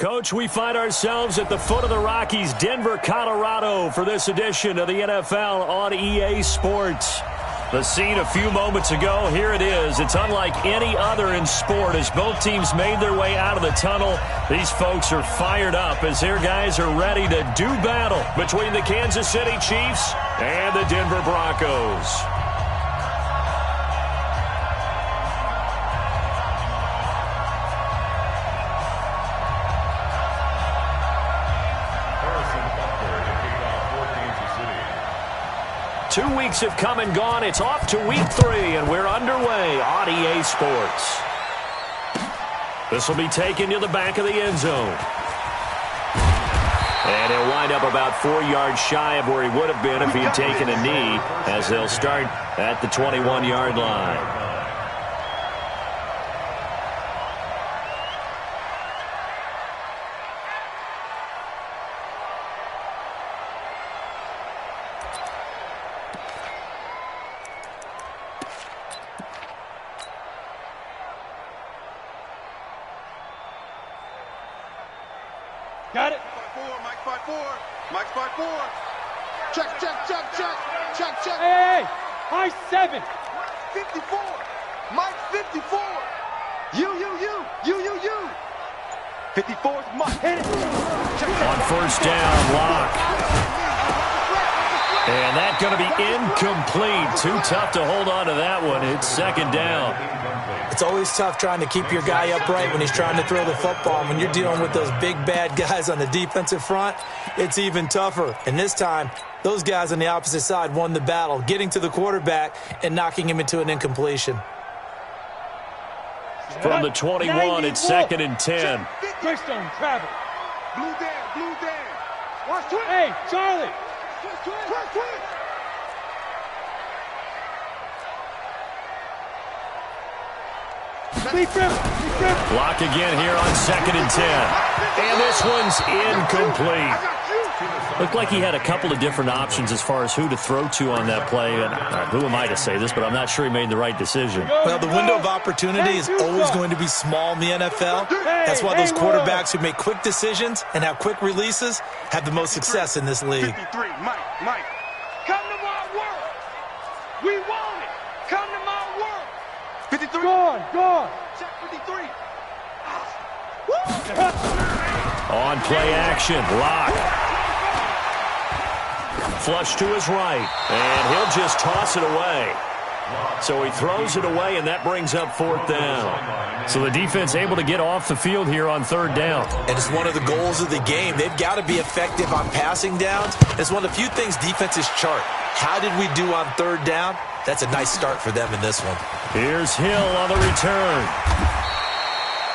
Coach, we find ourselves at the foot of the Rockies, Denver, Colorado, for this edition of the NFL on EA Sports. The scene a few moments ago, here it is. It's unlike any other in sport as both teams made their way out of the tunnel. These folks are fired up as their guys are ready to do battle between the Kansas City Chiefs and the Denver Broncos. Two weeks have come and gone. It's off to week 3, and we're underway on EA Sports. This will be taken to the back of the end zone. And he'll wind up about 4 yards shy of where he would have been if he'd taken a knee, as they'll start at the 21-yard line. Got it. Mike's by 4. Mike's by 4. Check. Hey, high 7. 54. Mike 54. You. 54's Mike. Hit it. On first down, Lock. And that's going to be incomplete. Too tough to hold on to that one. It's second down. It's always tough trying to keep your guy upright when he's trying to throw the football. And when you're dealing with those big, bad guys on the defensive front, it's even tougher. And this time, those guys on the opposite side won the battle, getting to the quarterback and knocking him into an incompletion. From the 21, it's 2nd and 10. Greystone, travel. Blue Dan. Watch twist. Hey, Charlie. Twist. Block again here on 2nd and 10. And this one's incomplete. Looked like he had a couple of different options as far as who to throw to on that play. And who am I to say this, but I'm not sure he made the right decision. Well, the window of opportunity is always going to be small in the NFL. That's why those quarterbacks who make quick decisions and have quick releases have the most success in this league. 53, Mike. Come to my world. We want it. Come to my world. 53. Gone. Check 53. On play action, Lock. Flush to his right, and he'll just toss it away. So he throws it away, and that brings up 4th down. So the defense able to get off the field here on 3rd down. And it's one of the goals of the game. They've got to be effective on passing downs. It's one of the few things defenses chart. How did we do on 3rd down? That's a nice start for them in this one. Here's Hill on the return.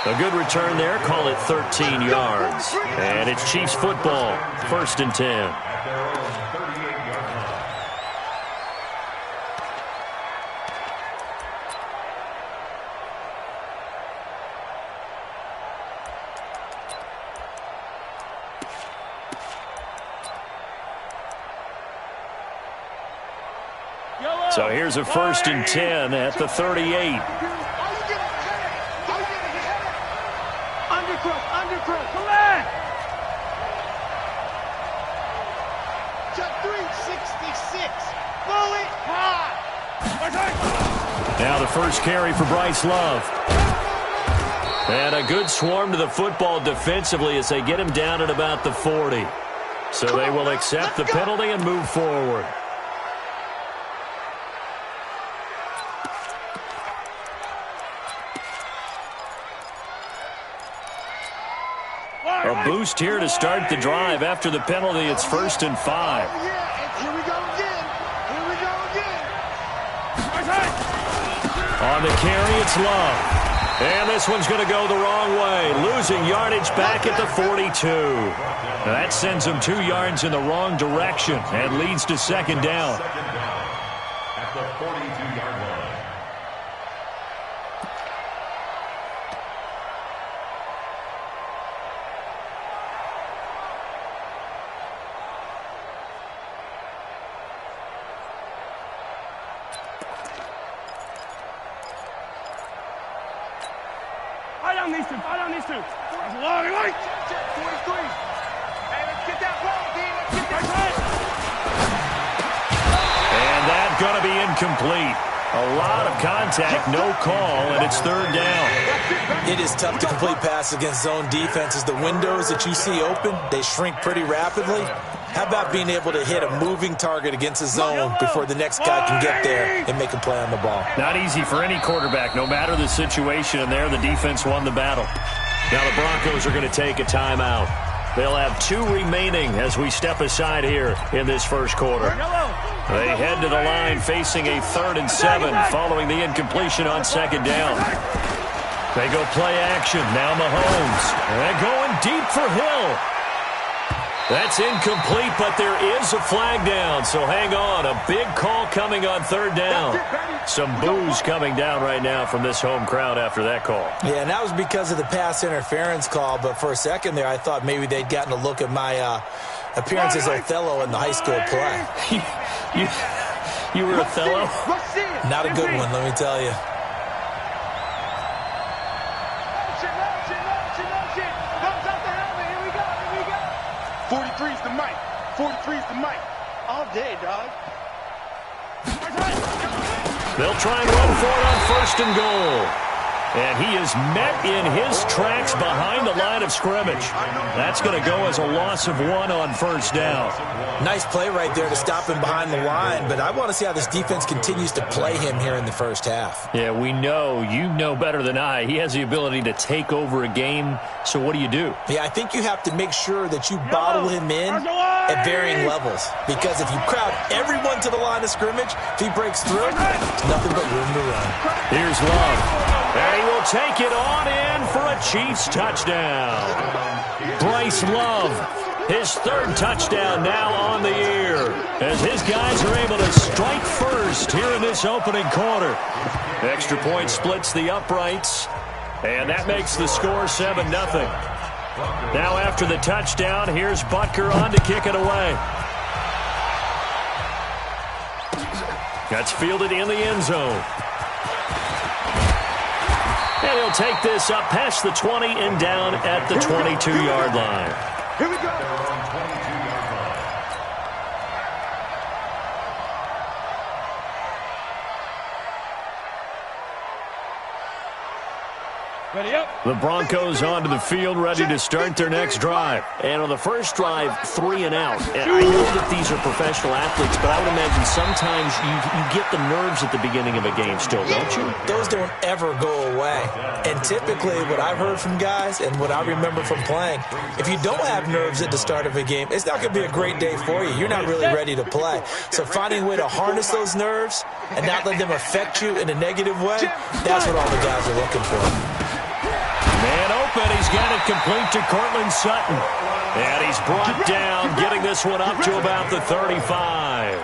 A good return there. Call it 13 yards. And it's Chiefs football. 1st and 10. So here's a 1st and 10 at the 38. Undercross, collect! Check 366. Bullet high! Now the first carry for Bryce Love. And a good swarm to the football defensively as they get him down at about the 40. So they will accept the penalty and move forward. A boost here to start the drive. After the penalty, it's 1st and 5. Here we go again. On the carry, it's Love. And this one's going to go the wrong way. Losing yardage back at the 42. Now that sends him 2 yards in the wrong direction and leads to 2nd down. At the 42-yard line. Fight on these two. That's a long way. Hey, let's get that ball, D. Let's get that And that's going to be incomplete. A lot of contact, no call, and it's third down. It is tough to complete passes against zone defenses. The windows that you see open, they shrink pretty rapidly. How about being able to hit a moving target against a zone before the next guy can get there and make a play on the ball? Not easy for any quarterback, no matter the situation, and there the defense won the battle. Now the Broncos are going to take a timeout. They'll have 2 remaining as we step aside here in this first quarter. They head to the line facing a 3rd and 7 following the incompletion on 2nd down. They go play action. Now Mahomes. They're going deep for Hill. That's incomplete, but there is a flag down, so hang on. A big call coming on 3rd down. Some boos coming down right now from this home crowd after that call. Yeah, and that was because of the pass interference call, but for a second there I thought maybe they'd gotten a look at my appearance as Othello in the high school play. You were Othello? Not a good one, let me tell you. Motion. Comes out the helmet. Here we go. 43's the mic. 43's the mic. All day, dog. They'll try and run for it on 1st and goal. And he is met in his tracks behind the line of scrimmage. That's going to go as a loss of 1 on 1st down. Nice play right there to stop him behind the line, but I want to see how this defense continues to play him here in the first half. Yeah, we know. You know better than I. He has the ability to take over a game, so what do you do? Yeah, I think you have to make sure that you bottle him in at varying levels, because if you crowd everyone to the line of scrimmage, if he breaks through, it's nothing but room to run. Here's Love. And he will take it on in for a Chiefs touchdown. Bryce Love, his 3rd touchdown now on the year, as his guys are able to strike first here in this opening quarter. Extra point splits the uprights, and that makes the score 7-0. Now after the touchdown, here's Butker on to kick it away. That's fielded in the end zone. And he'll take this up past the 20 and down at the 22-yard line. Here we go. Ready up. The Broncos onto the field, ready to start their next drive. And on the first drive, 3 and out. And I know that these are professional athletes, but I would imagine sometimes you get the nerves at the beginning of a game still, don't you? Those don't ever go away. And typically what I've heard from guys and what I remember from playing, if you don't have nerves at the start of a game, it's not going to be a great day for you. You're not really ready to play. So finding a way to harness those nerves and not let them affect you in a negative way, that's what all the guys are looking for. Man open, he's got it complete to Cortland Sutton. And he's brought down, getting this one up to about the 35.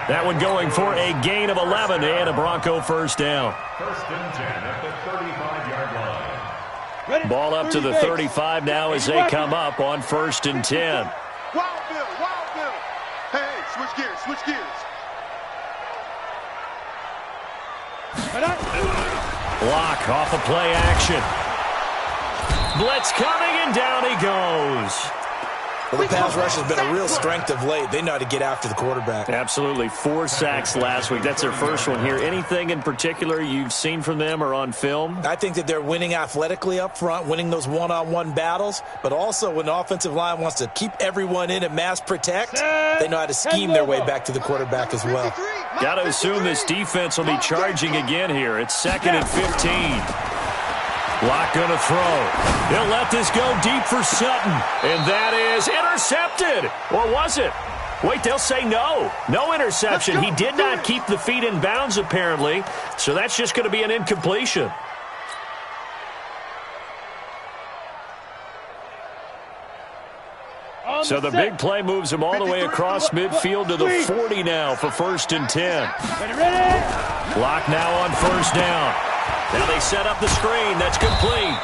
That one going for a gain of 11 and a Bronco first down. 1st and 10 at the 35-yard line. Ready? Ball up to the 35 now as they come up on 1st and 10. Wild Bill. Hey, switch gears. Block off of play action. Blitz coming, and down he goes. Well, the pass rush has been a real strength of late. They know how to get after the quarterback. Absolutely. 4 sacks last week. That's their first one here. Anything in particular you've seen from them or on film? I think that they're winning athletically up front, winning those one-on-one battles, but also when the offensive line wants to keep everyone in and mass protect, they know how to scheme their way back to the quarterback as well. Got to assume this defense will be charging again here. It's 2nd and 15. Lock going to throw. He'll let this go deep for Sutton. And that is intercepted. Or was it? Wait, they'll say no. No interception. He did not keep the feet in bounds, apparently. So that's just going to be an incompletion. So the big play moves him all the way across midfield to the 40 now for 1st and 10. Lock now on 1st down. Now they set up the screen. That's complete.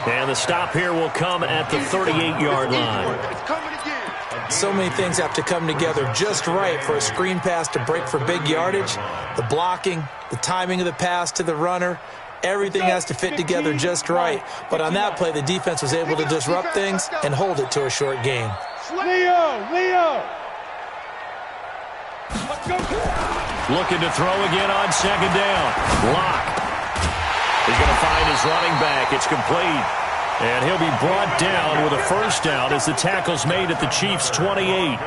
And the stop here will come at the 38-yard line. So many things have to come together just right for a screen pass to break for big yardage. The blocking, the timing of the pass to the runner, Everything has to fit together just right. But on that play, the defense was able to disrupt things and hold it to a short game. Leo! Looking to throw again on second down. Lock. He's going to find his running back. It's complete. And he'll be brought down with a first down as the tackle's made at the Chiefs' 28.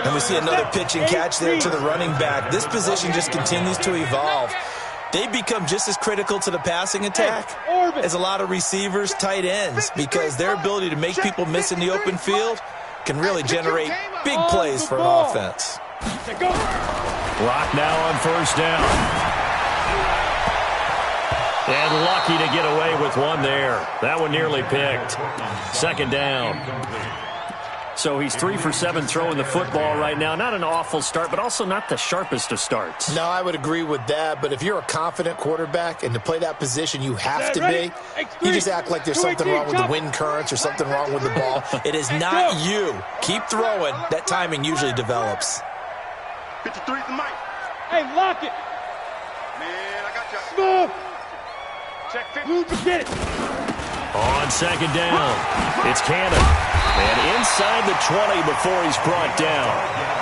And we see another pitch and catch there to the running back. This position just continues to evolve. They become just as critical to the passing attack as a lot of receivers, tight ends, because their ability to make people miss in the open field can really generate big plays for an offense. Lock now on first down. And lucky to get away with one there. That one nearly picked. Second down. So he's 3 for 7 throwing the football right now. Not an awful start, but also not the sharpest of starts. No, I would agree with that. But if you're a confident quarterback and to play that position you have to be, you just act like there's something wrong with the wind currents or something wrong with the ball. It is not you. Keep throwing. That timing usually develops. 53 is the mic. Hey, lock it. Man, I got you. Smooth. Check 50. Get it. On second down, it's Cannon. And inside the 20 before he's brought down.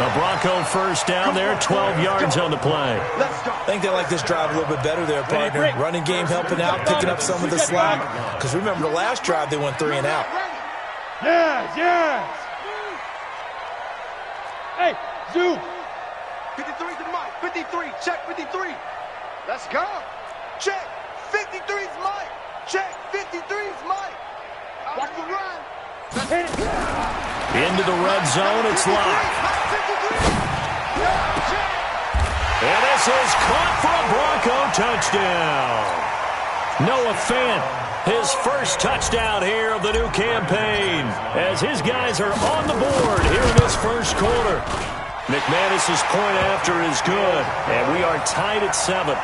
A Bronco first down there, 12 yards on the play. I think they like this drive a little bit better there, partner. Running game helping out, picking up some of the slack. Because remember, the last drive they went 3 and out. Yes. Hey, Zoo. 53 is the mic. 53. Check 53. Let's go. Check. 53 is Mike. Check. 53 is Mike. Watch the run. Into the red zone, it's locked. And this is caught for a Bronco touchdown. Noah Fant, his first touchdown here of the new campaign, as his guys are on the board here in this first quarter. McManus's point after is good, and we are tied at 7.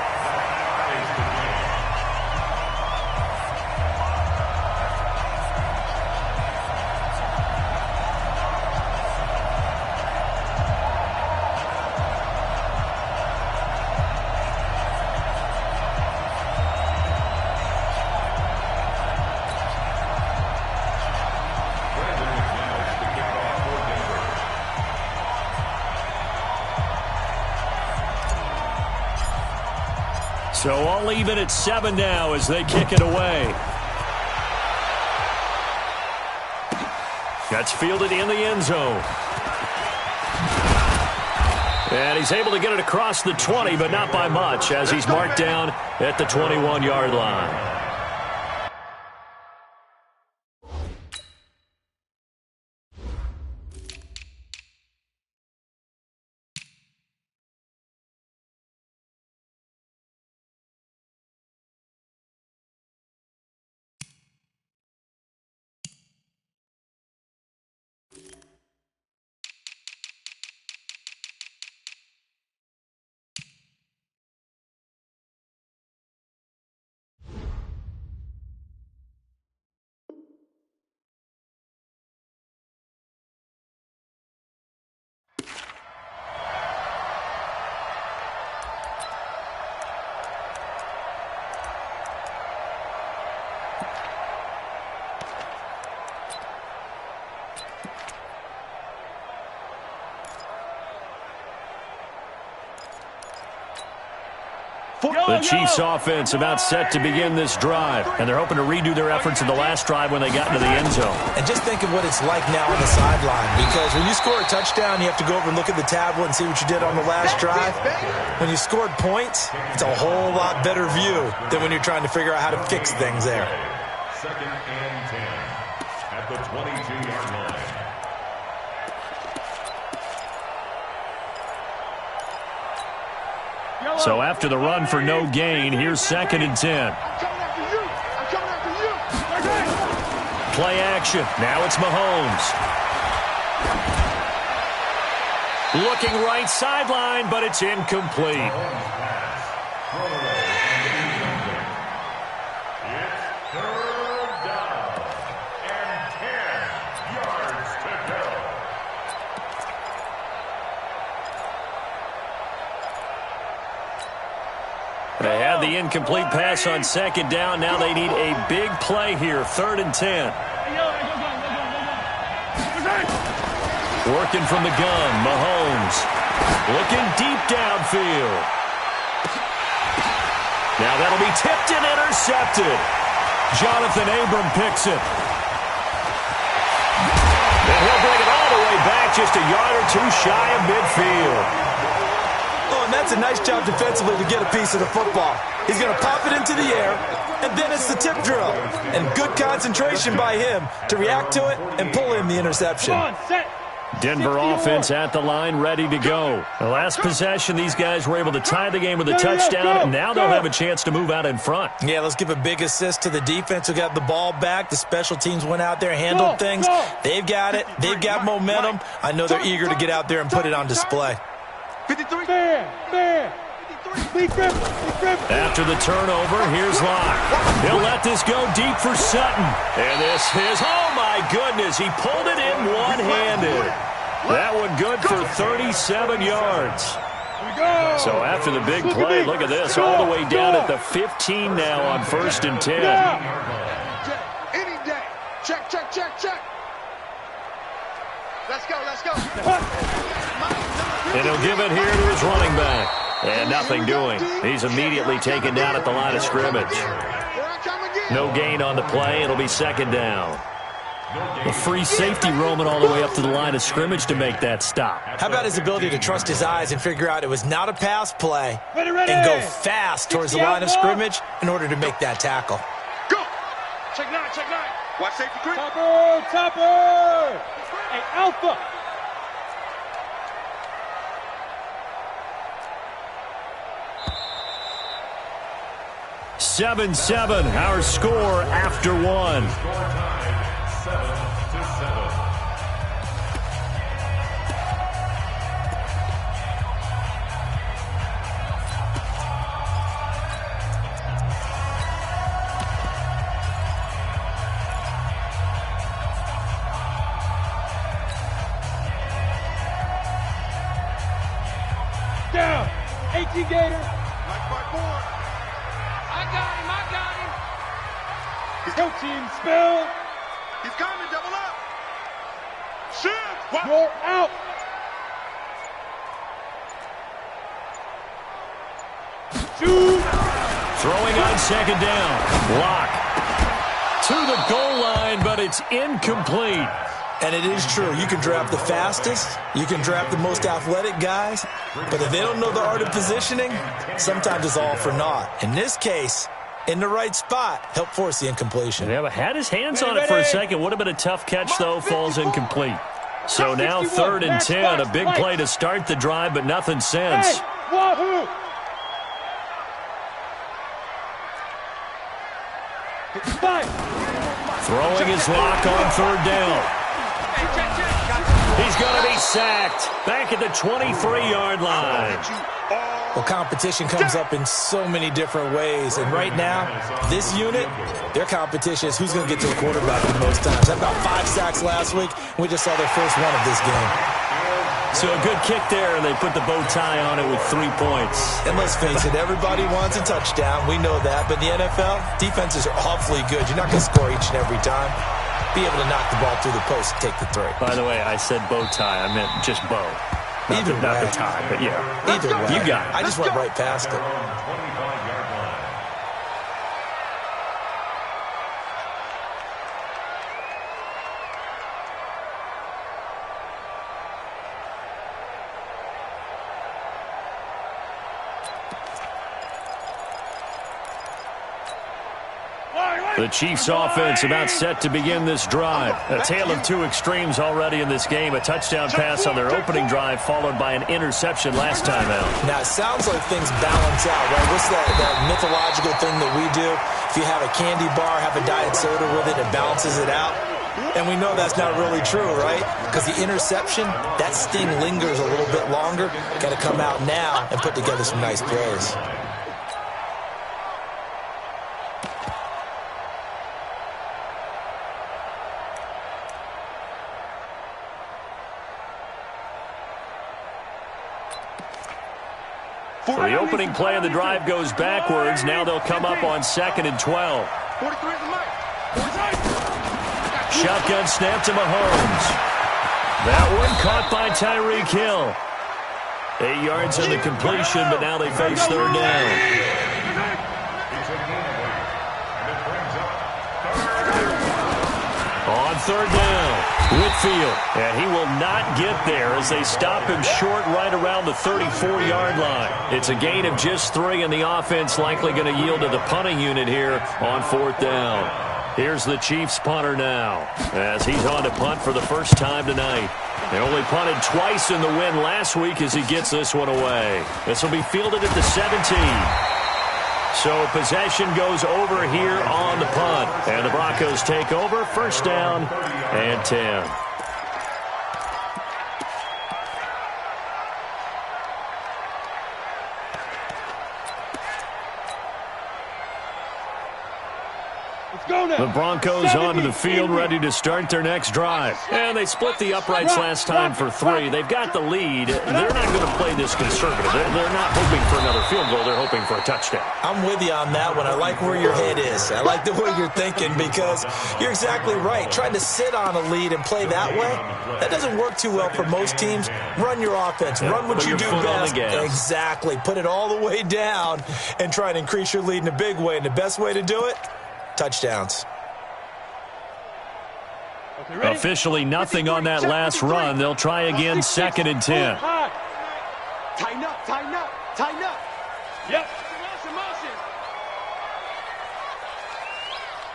So all even at 7 now as they kick it away. That's fielded in the end zone. And he's able to get it across the 20, but not by much, as he's marked down at the 21-yard line. The Chiefs offense about set to begin this drive, and they're hoping to redo their efforts in the last drive when they got into the end zone. And just think of what it's like now on the sideline, because when you score a touchdown, you have to go over and look at the tablet and see what you did on the last drive. When you scored points, it's a whole lot better view than when you're trying to figure out how to fix things there. 2nd and 10 at the 22-yard line. So after the run for no gain, here's 2nd and 10. Play action. Now it's Mahomes. Looking right sideline, but it's incomplete. They had had the incomplete pass on second down. Now they need a big play here, 3rd and 10. Working from the gun, Mahomes. Looking deep downfield. Now that'll be tipped and intercepted. Jonathan Abram picks it. And he'll bring it all the way back, just a yard or two shy of midfield. Oh, and that's a nice job defensively to get a piece of the football. He's going to pop it into the air, and then it's the tip drill. And good concentration by him to react to it and pull in the interception. Come on, set. Denver offense at the line, ready to go. The last possession, these guys were able to tie the game with a touchdown, and now they'll have a chance to move out in front. Yeah, let's give a big assist to the defense who got the ball back. The special teams went out there, handled things. They've got it. They've got momentum. I know they're eager to get out there and put it on display. 53. Fair. After the turnover, here's Locke. He'll let this go deep for Sutton. And this is, oh my goodness, he pulled it in one-handed. That one good for 37 yards. So after the big play, look at this, all the way down at the 15 now on 1st and 10. Any day. Check. Let's go. And he'll give it here to his running back. And nothing doing. He's immediately taken down at the line of scrimmage. No gain on the play. It'll be 2nd down. A free safety roaming all the way up to the line of scrimmage to make that stop. How about his ability to trust his eyes and figure out it was not a pass play and go fast towards the line of scrimmage in order to make that tackle. Go. Check 9. Watch safety 3. Topper. Hey, Alpha. Seven, our score after one. Down. 18 Gator. Go team, spell. He's coming, double up. Shoot. You're out. Shoot. Throwing on 2nd down. Lock to the goal line, but it's incomplete. And it is true. You can draft the fastest. You can draft the most athletic guys. But if they don't know the art of positioning, sometimes it's all for naught. In this case, in the right spot, help force the incompletion. Yeah, but had his hands on it for a second. Would have been a tough catch, though. Falls incomplete. So now 3rd and 10. A big play to start the drive, but nothing since. Wahoo! Throwing his Lock on 3rd down. He's going to be sacked. Back at the 23-yard line. Well, competition comes up in so many different ways. And right now, this unit, their competition is who's going to get to the quarterback the most times. Had about 5 sacks last week, and we just saw their first one of this game. So a good kick there, and they put the bow tie on it with 3 points. And let's face it, everybody wants a touchdown. We know that. But in the NFL, defenses are awfully good. You're not going to score each and every time. Be able to knock the ball through the post and take the 3. By the way, I said bow tie. I meant just bow. Not the tie, but yeah. Either way. You got it. I just went right past it. The Chiefs offense about set to begin this drive. A tale of 2 extremes already in this game. A touchdown pass on their opening drive followed by an interception last time out. Now, it sounds like things balance out, right? What's that mythological thing that we do? If you have a candy bar, have a diet soda with it, it balances it out. And we know that's not really true, right? Because the interception, that sting lingers a little bit longer. Got to come out now and put together some nice plays. So the opening play of the drive goes backwards. Now they'll come up on 2nd and 12. 43 is the mic. Shotgun snap to Mahomes. That one caught by Tyreek Hill. 8 yards on the completion, but now they face 3rd down. On 3rd down, Whitfield. And he will not get there as they stop him short right around the 34-yard line. It's a gain of just 3, and the offense likely going to yield to the punting unit here on 4th down. Here's the Chiefs punter now as he's on to punt for the first time tonight. They only punted twice in the win last week as he gets this one away. This will be fielded at the 17. So possession goes over here on the punt. And the Broncos take over, 1st down and 10. The Broncos onto the field, ready to start their next drive. And they split the uprights last time for 3. They've got the lead. They're not going to play this conservative. They're not hoping for another field goal. They're hoping for a touchdown. I'm with you on that one. I like where your head is. I like the way you're thinking because you're exactly right. Trying to sit on a lead and play that way, that doesn't work too well for most teams. Run your offense. Run what you do best. Exactly. Put it all the way down and try and increase your lead in a big way. And the best way to do it, touchdowns. Officially nothing on that last run. They'll try again, 2nd and 10. Tighten up, tighten up, tighten up. Yep. Motion.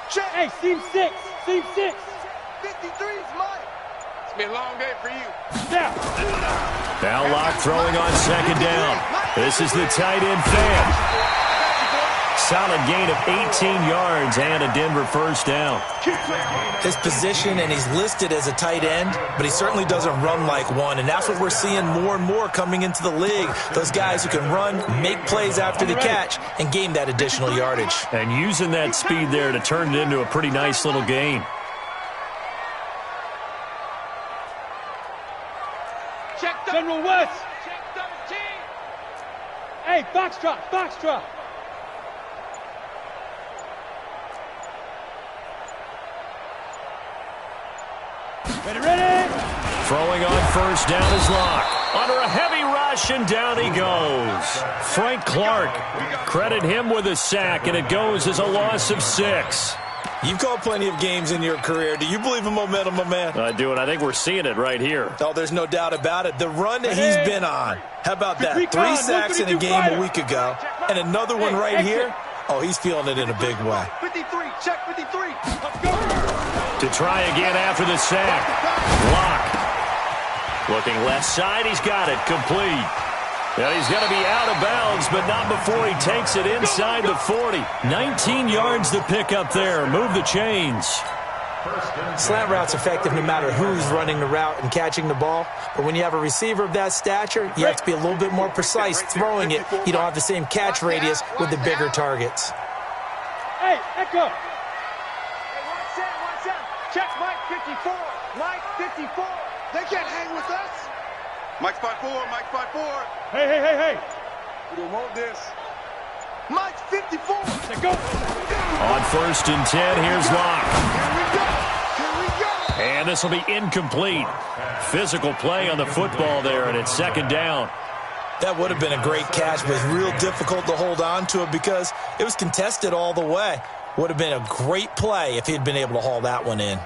Check. Hey, seam 6. Seam 6. 53's mine. It's been a long day for you. Down. Now Locke throwing on 2nd down. This is the tight end fan. Solid gain of 18 yards and a Denver 1st down. His position, and he's listed as a tight end, but he certainly doesn't run like one, and that's what we're seeing more and more coming into the league. Those guys who can run, make plays after the catch, and gain that additional yardage. And using that speed there to turn it into a pretty nice little gain. Check General West. Check 13. Hey, box drop, box drop. Ready. Throwing on 1st down is Locke. Under a heavy rush, and down he goes. Frank Clark, credit him with a sack, and it goes as a loss of 6. You've called plenty of games in your career. Do you believe in momentum, my man? I do, and I think we're seeing it right here. Oh, there's no doubt about it. The run that he's been on. How about that? 3 sacks in a game a week ago, and another one right here. Oh, he's feeling it in a big way. 53, check 53. Let's go. To try again after the sack. Locke. Looking left side, he's got it. Complete. Now he's going to be out of bounds, but not before he takes it inside the 40. 19 yards to pick up there. Move the chains. Slant route's effective no matter who's running the route and catching the ball. But when you have a receiver of that stature, you have to be a little bit more precise throwing it. You don't have the same catch radius with the bigger targets. Hey, Echo. Watch out. Check Mike 54. Mike 54. They can't hang with us. Mike 54. Mike 54. Hey. We don't want this. Mike 54. Let's go. On 1st and 10, here's Locke. Here we go. And this will be incomplete. Physical play on the football there, and it's 2nd down. That would have been a great catch, but it's real difficult to hold on to it because it was contested all the way. Would have been a great play if he'd been able to haul that one in.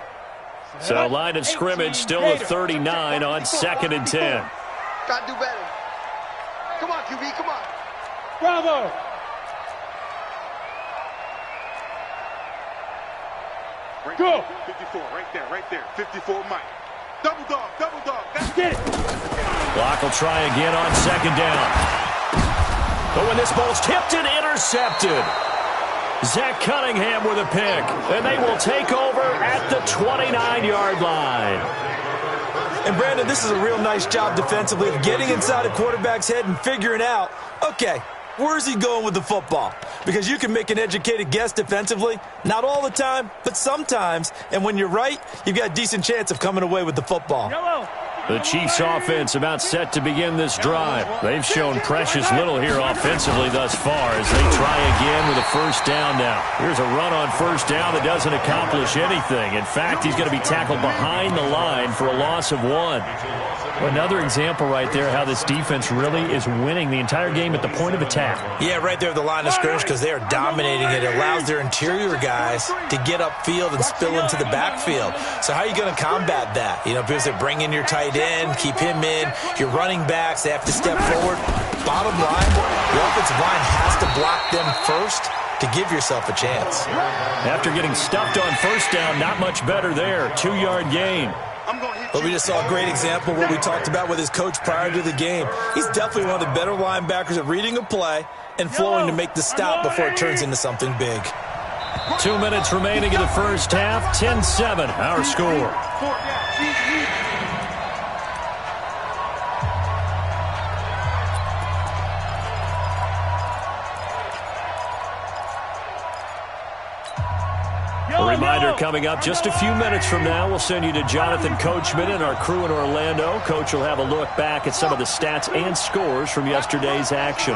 So line of scrimmage still with 39 on 2nd and 10. Gotta do better. Come on, QB, come on. Bravo. Go. 54, right there. 54, Mike. Double dog. That's Get it. Locke will try again on 2nd down. But when this ball's tipped and intercepted. Zach Cunningham with a pick. And they will take over at the 29-yard line. And Brandon, this is a real nice job defensively of getting inside a quarterback's head and figuring out, okay, where's he going with the football? Because you can make an educated guess defensively, not all the time, but sometimes. And when you're right, you've got a decent chance of coming away with the football. Yellow. The Chiefs offense about set to begin this drive. They've shown precious little here offensively thus far as they try again with a first down now. Here's a run on first down that doesn't accomplish anything. In fact, he's going to be tackled behind the line for a loss of 1. Another example right there how this defense really is winning the entire game at the point of attack. Yeah, right there at the line of scrimmage because they are dominating it. It allows their interior guys to get upfield and spill into the backfield. So how are you going to combat that? You know, because they bring in your tight end, keep him in. Your running backs, they have to step forward. Bottom line, the offensive line has to block them first to give yourself a chance. After getting stuffed on first down, not much better there. 2-yard gain. But we just saw a great example of what we talked about with his coach prior to the game. He's definitely one of the better linebackers at reading a play and flowing to make the stop before it turns into something big. 2 minutes remaining in the first half. 10-7, our score. A reminder coming up just a few minutes from now. We'll send you to Jonathan Coachman and our crew in Orlando. Coach will have a look back at some of the stats and scores from yesterday's action.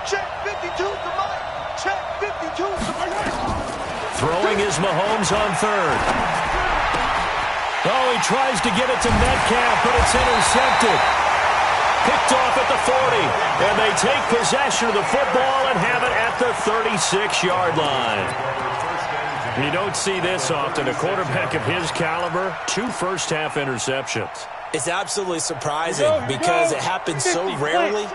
Check 52 to Mike. Check 52 to Mike. Throwing is Mahomes on third. Oh, he tries to get it to Metcalf, but it's intercepted. Picked off at the 40, and they take possession of the football and have it at the 36-yard line. You don't see this often. A quarterback of his caliber, 2 first-half interceptions. It's absolutely surprising because it happens so rarely.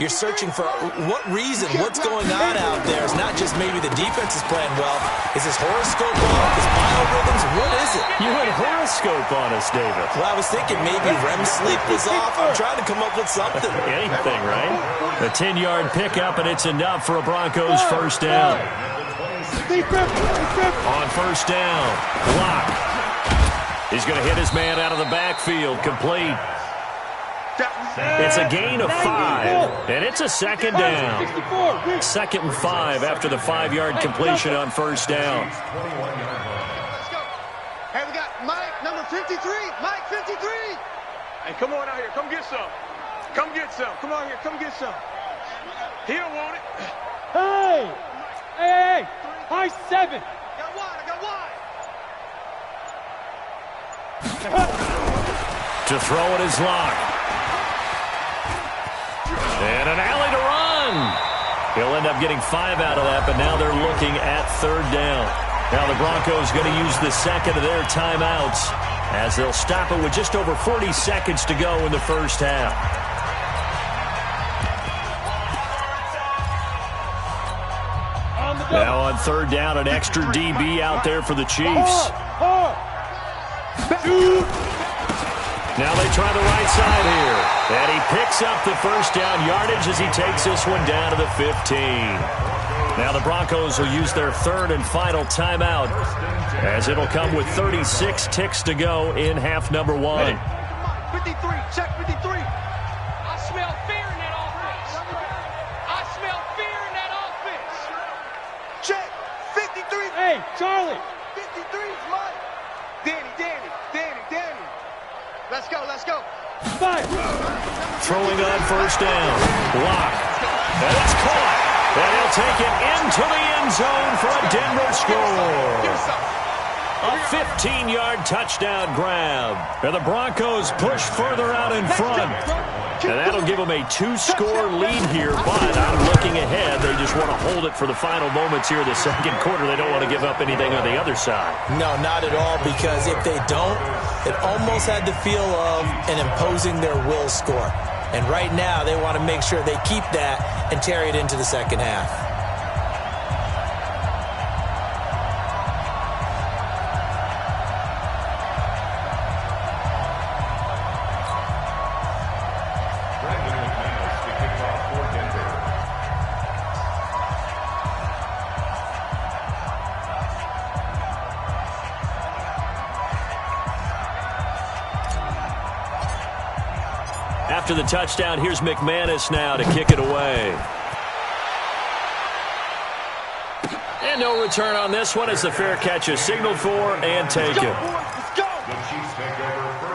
You're searching for what reason, what's going on out there. It's not just maybe the defense is playing well. Is his horoscope off? His biorhythms? What is it? You had horoscope on us, David. Well, I was thinking maybe REM sleep was off. I'm trying to come up with something. Anything, right? A 10-yard pickup, and it's enough for a Broncos first down. On first down, block. He's going to hit his man out of the backfield, complete. It's a gain of 5, and it's a second down. 2nd and 5 after the 5-yard completion on first down. Let's go. Hey, we got Mike, number 53. Mike, 53. Hey, come on out here. Come get some. Come get some. Come on here. Come get some. He don't want it. Hey! Hey! High 7. Got wide. I got wide. To throw it is Locke. And an alley to run. He'll end up getting 5 out of that, but now they're looking at third down. Now the Broncos going to use the second of their timeouts as they'll stop it with just over 40 seconds to go in the first half. Now on third down, an extra DB out there for the Chiefs. Now they try the right side here. And he picks up the first down yardage as he takes this one down to the 15. Now the Broncos will use their third and final timeout as it'll come with 36 ticks to go in half number 1. 53. Check 53. I smell fear in that offense. I smell fear in that offense. Check 53. Hey, Charlie. 53's Mike. Danny. Let's go. 5. Throwing on first down. Block. And it's caught. And he'll take it into the end zone for a Denver score. A 15-yard touchdown grab. And the Broncos push further out in front. And that'll give them a 2-score lead here, but I'm looking ahead. They just want to hold it for the final moments here in the second quarter. They don't want to give up anything on the other side. No, not at all, because if they don't, it almost had the feel of an imposing their will score. And right now, they want to make sure they keep that and carry it into the second half. After the touchdown, here's McManus now to kick it away. And no return on this one as the fair catch is signaled for and taken. Let's go. The Chiefs take over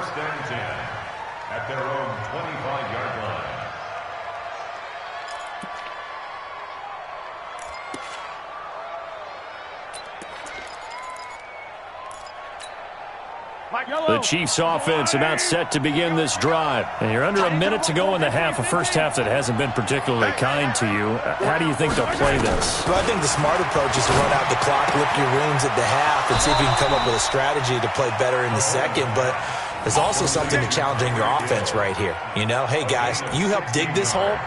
their own 25-yard line. The Chiefs offense about set to begin this drive. And you're under a minute to go in the half, a first half that hasn't been particularly kind to you. How do you think they'll play this? Well, I think the smart approach is to run out the clock, lick your wounds at the half, and see if you can come up with a strategy to play better in the second. But there's also something to challenging your offense right here. You know, hey, guys, you help dig this hole.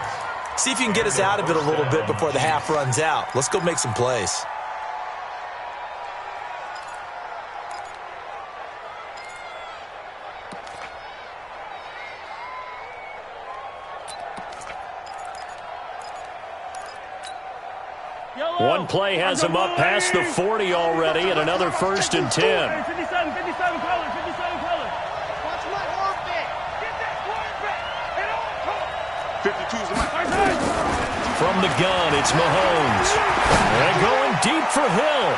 See if you can get us out of it a little bit before the half runs out. Let's go make some plays. One play has him up past the 40 already, and another 1st and 10. 57 colors, 57 colors. Watch my orbit. Get that quarterback. And all 52's my From the gun, it's Mahomes. And going deep for Hill.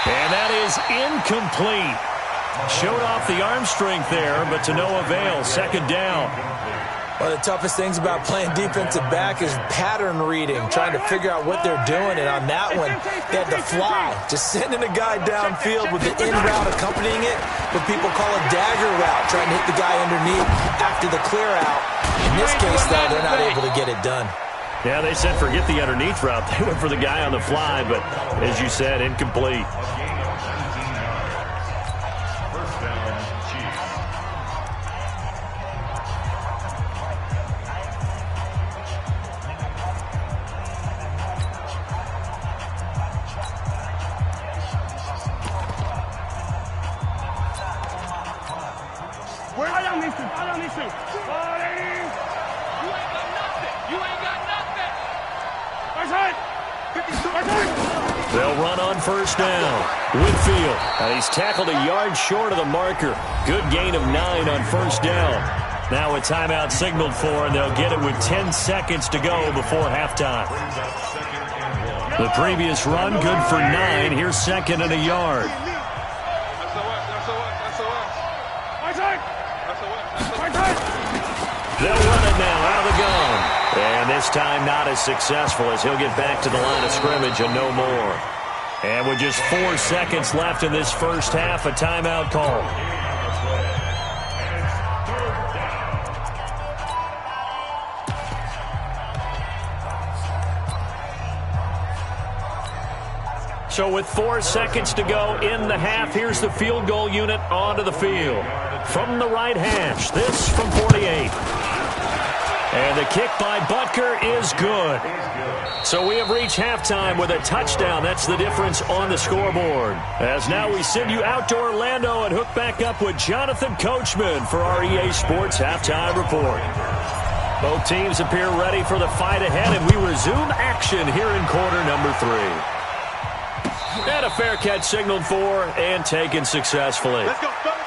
And that is incomplete. Showed off the arm strength there, but to no avail. 2nd down. One of the toughest things about playing defensive back is pattern reading, trying to figure out what they're doing. And on that one, they had to fly, just sending a guy downfield with the in route accompanying it, what people call a dagger route, trying to hit the guy underneath after the clear out. In this case, though, they're not able to get it done. Yeah, they said forget the underneath route. They went for the guy on the fly, but as you said, incomplete. They'll run on 1st down. Whitfield, and he's tackled a yard short of the marker. Good gain of 9 on 1st down. Now a timeout signaled for, and they'll get it with 10 seconds to go before halftime. The previous run, good for 9. Here's 2nd and a yard. They'll run it now out of the gun. And this time not as successful as he'll get back to the line of scrimmage and no more. And with just 4 seconds left in this first half, a timeout call. So with 4 seconds to go in the half, here's the field goal unit onto the field. From the right hash, this from 48. And the kick by Butker is good. So we have reached halftime with a touchdown. That's the difference on the scoreboard. As now we send you out to Orlando and hook back up with Jonathan Coachman for our EA Sports Halftime Report. Both teams appear ready for the fight ahead, and we resume action here in quarter number 3. And a fair catch signaled for and taken successfully. Let's go, fellas.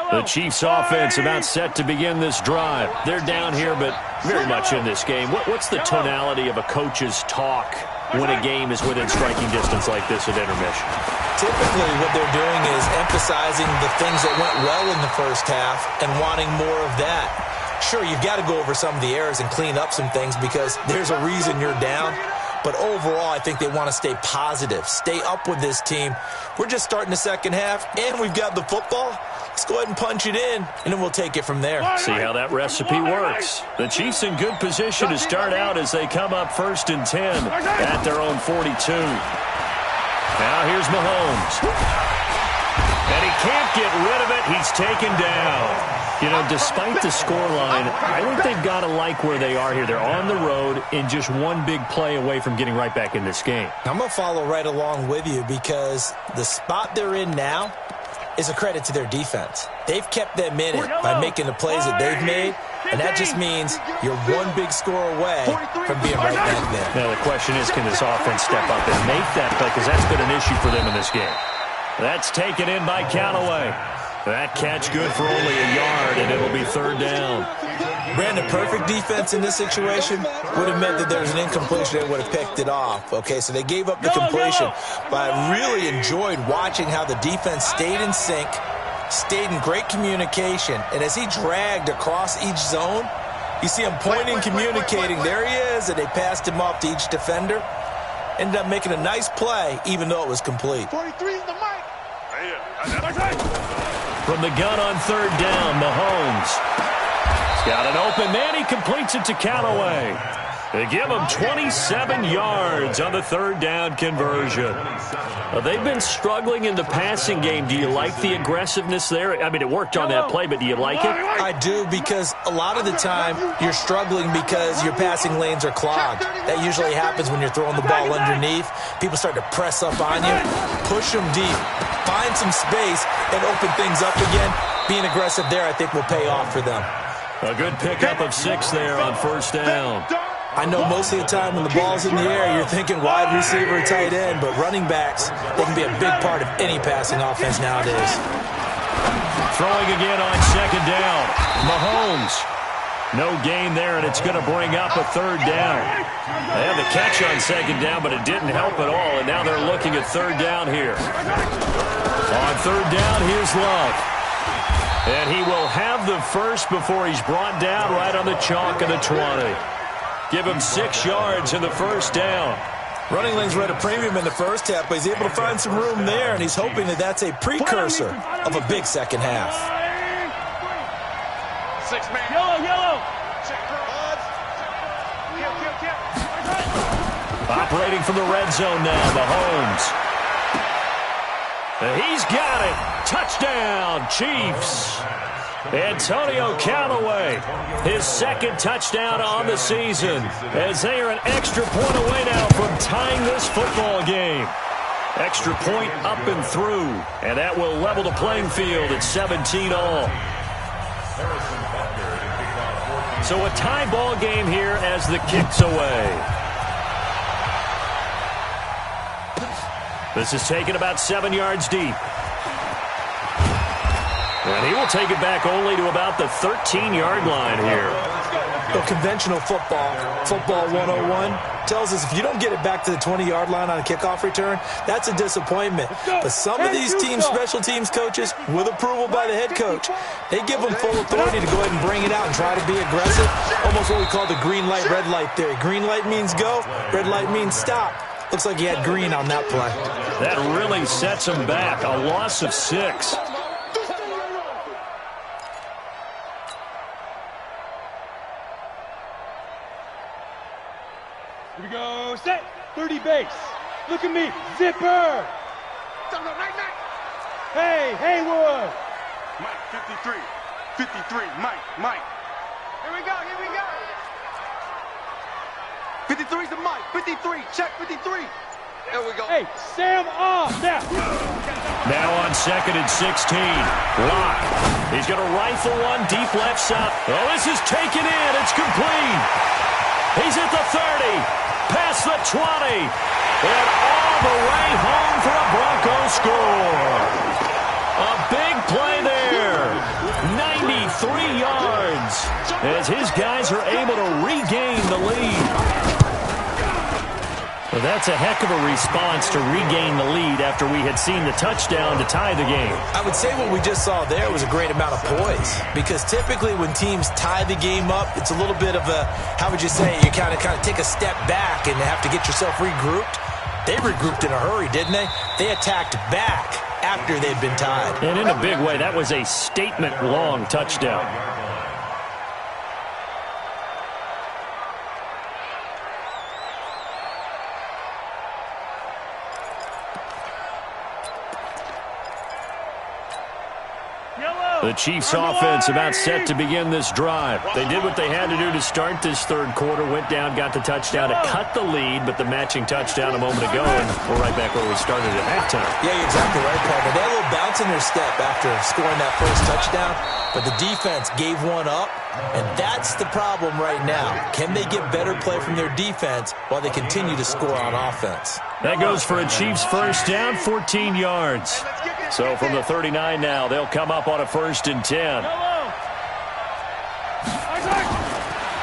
The Chiefs offense about set to begin this drive. They're down here, but very much in this game. What's the tonality of a coach's talk when a game is within striking distance like this at intermission? Typically, what they're doing is emphasizing the things that went well in the first half and wanting more of that. Sure, you've got to go over some of the errors and clean up some things because there's a reason you're down. But overall, I think they want to stay positive, stay up with this team. We're just starting the second half, and we've got the football. Let's go ahead and punch it in, and then we'll take it from there. See how that recipe works. The Chiefs in good position to start out as they come up 1st and 10 at their own 42. Now here's Mahomes. And he can't get rid of it. He's taken down. You know, despite the scoreline, I think they've got to like where they are here. They're on the road and just one big play away from getting right back in this game. I'm going to follow right along with you because the spot they're in now is a credit to their defense. They've kept them in it by making the plays that they've made, And that just means you're one big score away from being right back there. Now the question is, can this offense step up and make that play? Because that's been an issue for them in this game. That's taken in by Callaway. That catch good for only a yard, and it'll be third down. Brandon, perfect defense in this situation would have meant that there was an incompletion and would have picked it off. Okay, so they gave up the completion. But I really enjoyed watching how the defense stayed in sync, stayed in great communication, and as he dragged across each zone, you see him pointing, communicating. There he is, and they passed him off to each defender. Ended up making a nice play, even though it was complete. 43 is the mic. From the gun on third down, Mahomes. He's got an open man. He completes it to Callaway. They give him 27 yards on the third down conversion. They've been struggling in the passing game. Do you like the aggressiveness there? I mean, it worked on that play, but do you like it? I do, because a lot of the time you're struggling because your passing lanes are clogged. That usually happens when you're throwing the ball underneath. People start to press up on you, push them deep, find some space, and open things up again. Being aggressive there, I think, will pay off for them. A good pickup of 6 there on first down. I know most of the time when the ball's in the air, you're thinking wide receiver, tight end, but running backs, they can be a big part of any passing offense nowadays. Throwing again on second down. Mahomes. No gain there, and it's going to bring up a third down. They had the catch on second down, but it didn't help at all, and now they're looking at third down here. On third down, here's Love. And he will have the first before he's brought down right on the chalk of the 20. Give him 6 yards in the first down. Running lanes were at a premium in the first half, but he's able to find some room there, and he's hoping that that's a precursor of a big second half. 6-man. Yellow. Operating from the red zone now, Mahomes. He's got it. Touchdown, Chiefs. Antonio Callaway, his second touchdown on the season, as they are an extra point away now from tying this football game. Extra point up and through, and that will level the playing field at 17 all. So a tie ball game here as the kick's away. This is taken about 7 yards deep. And he will take it back only to about the 13-yard line here. So conventional football 101, tells us if you don't get it back to the 20-yard line on a kickoff return, that's a disappointment. But some of these teams, special teams coaches, with approval by the head coach, they give them full authority to go ahead and bring it out and try to be aggressive. Almost what we call the green light, red light theory. Green light means go, red light means stop. Looks like he had green on that play. That really sets him back. A loss of 6. Here we go, set, 30 base. Look at me, zipper. Hey, Haywood. Mike, 53. 53, Mike. Here we go. 53's the mic. 53, check 53. There we go. Hey, Sam off now. Now on second and 16. Locke. He's going to rifle one deep left side. Oh, this is taken in. It's complete. He's at the 30. Past the 20. And all the way home for a Broncos score. A big play there. 93 yards as his guys are able to regain the lead. Well, that's a heck of a response to regain the lead after we had seen the touchdown to tie the game. I would say what we just saw there was a great amount of poise, because typically when teams tie the game up, it's a little bit of a, how would you say, you kind of take a step back and have to get yourself regrouped. They regrouped in a hurry, didn't they? They attacked back after they'd been tied. And in a big way, that was a statement-long touchdown. The Chiefs offense about set to begin this drive. They did what they had to do to start this third quarter, went down, got the touchdown to cut the lead, but the matching touchdown a moment ago, and we're right back where we started at halftime. Yeah, you're exactly right, Paul. But they had a little bounce in their step after scoring that first touchdown, but the defense gave one up, and that's the problem right now. Can they get better play from their defense while they continue to score on offense? That goes for a Chiefs first down, 14 yards. So from the 39 now, they'll come up on a 1st and 10.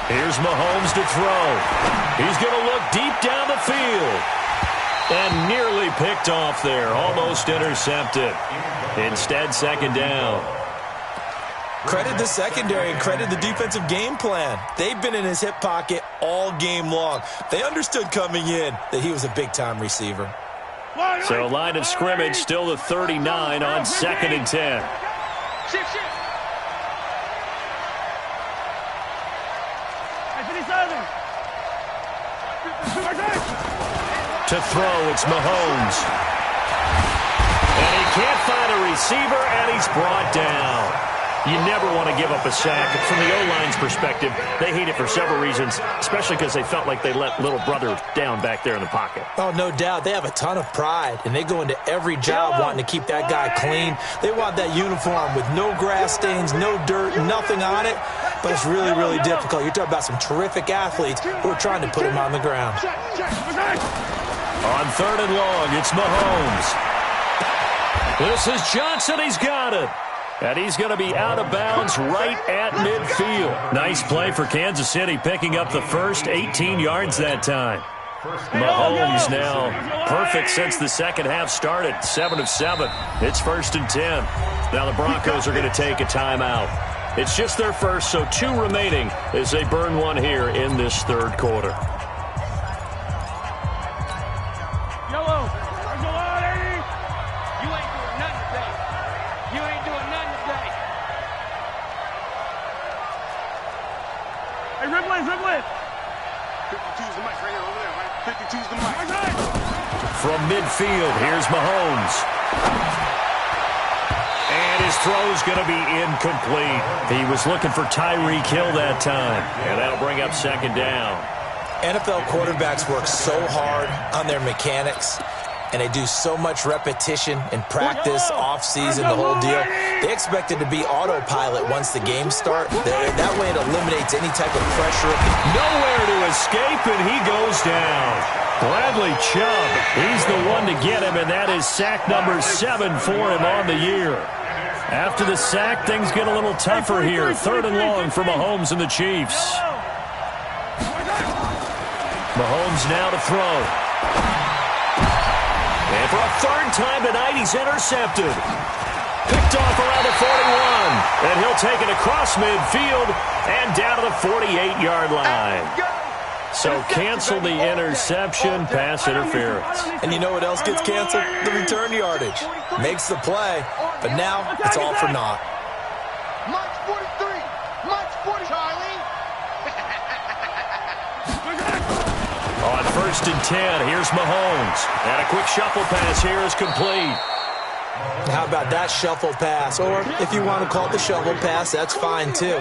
Here's Mahomes to throw. He's going to look deep down the field. And nearly picked off there, almost intercepted. Instead, 2nd down. Credit the secondary and credit the defensive game plan. They've been in his hip pocket all game long. They understood coming in that he was a big-time receiver. So line of scrimmage still the 39 on 2nd and 10. Shift. To throw, it's Mahomes. And he can't find a receiver, and he's brought down. You never want to give up a sack. From the O-line's perspective, they hate it for several reasons, especially because they felt like they let little brother down back there in the pocket. Oh, no doubt. They have a ton of pride, and they go into every job wanting to keep that guy clean. They want that uniform with no grass stains, no dirt, nothing on it. But it's really, really difficult. You're talking about some terrific athletes who are trying to put him on the ground. On 3rd and long, it's Mahomes. This is Johnson. He's got it. And he's going to be out of bounds right at midfield. Nice play for Kansas City, picking up the first, 18 yards that time. Mahomes now perfect since the second half started, 7 of 7. It's 1st and 10. Now the Broncos are going to take a timeout. It's just their first, so 2 remaining as they burn one here in this third quarter. From midfield, here's Mahomes. And his throw's going to be incomplete. He was looking for Tyreek Hill that time. And that'll bring up 2nd down. NFL quarterbacks work so hard on their mechanics, and they do so much repetition and practice, off-season, the whole deal. They expect it to be autopilot once the games start. That way it eliminates any type of pressure. Nowhere to escape, and he goes down. Bradley Chubb, he's the one to get him, and that is sack number 7 for him on the year. After the sack, things get a little tougher here. 3rd and long for Mahomes and the Chiefs. Mahomes now to throw. And for a 3rd time tonight, he's intercepted. Picked off around the 41. And he'll take it across midfield and down to the 48-yard line. So cancel the interception, pass interference. And you know what else gets canceled? The return yardage. Makes the play, but now it's all for naught. Mike's 43. Mike's 40. Charlie. On 1st and 10, here's Mahomes. And a quick shuffle pass here is complete. How about that shuffle pass? Or if you want to call it the shovel pass, that's fine too.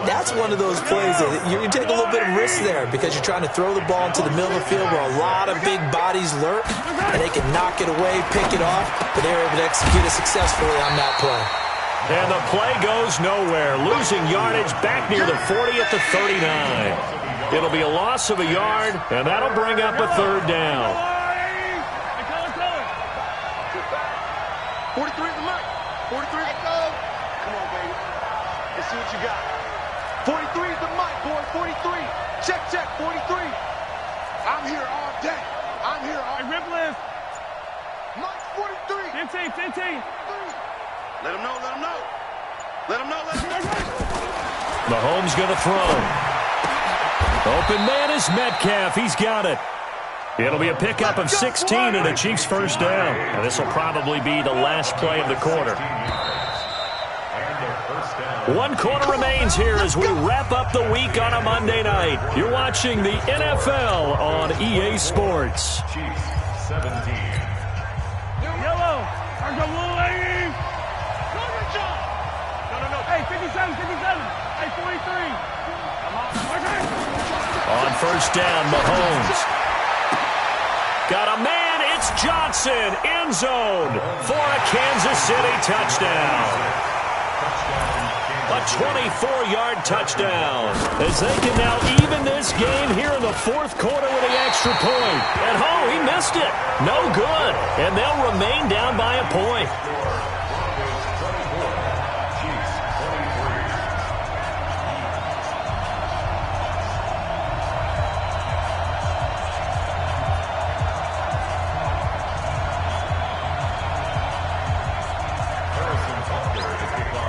That's one of those plays that you take a little bit of risk there because you're trying to throw the ball into the middle of the field where a lot of big bodies lurk, and they can knock it away, pick it off, but they were able to execute it successfully on that play. And the play goes nowhere, losing yardage back near the 40 at the 39. It'll be a loss of a yard, and that'll bring up a 3rd down. 43 is the mic. 43. Let's go. Come on, baby. Let's see what you got. 43 is the mic, boy. 43. Check, 43. I'm here all day. I'm here all day. Rip list. Mike's 43. 15. Let him know. Let him know. Mahomes going to throw. Open man is Metcalf. He's got it. It'll be a pickup of 16 and a Chiefs first down. And this will probably be the last play of the quarter. 1 quarter remains here as we wrap up the week on a Monday night. You're watching the NFL on EA Sports. Chiefs 17. Yellow. No. On first down, Mahomes. Got a man, it's Johnson, end zone for a Kansas City touchdown. A 24-yard touchdown as they can now even this game here in the fourth quarter with the extra point. At home, he missed it. No good. And they'll remain down by a point.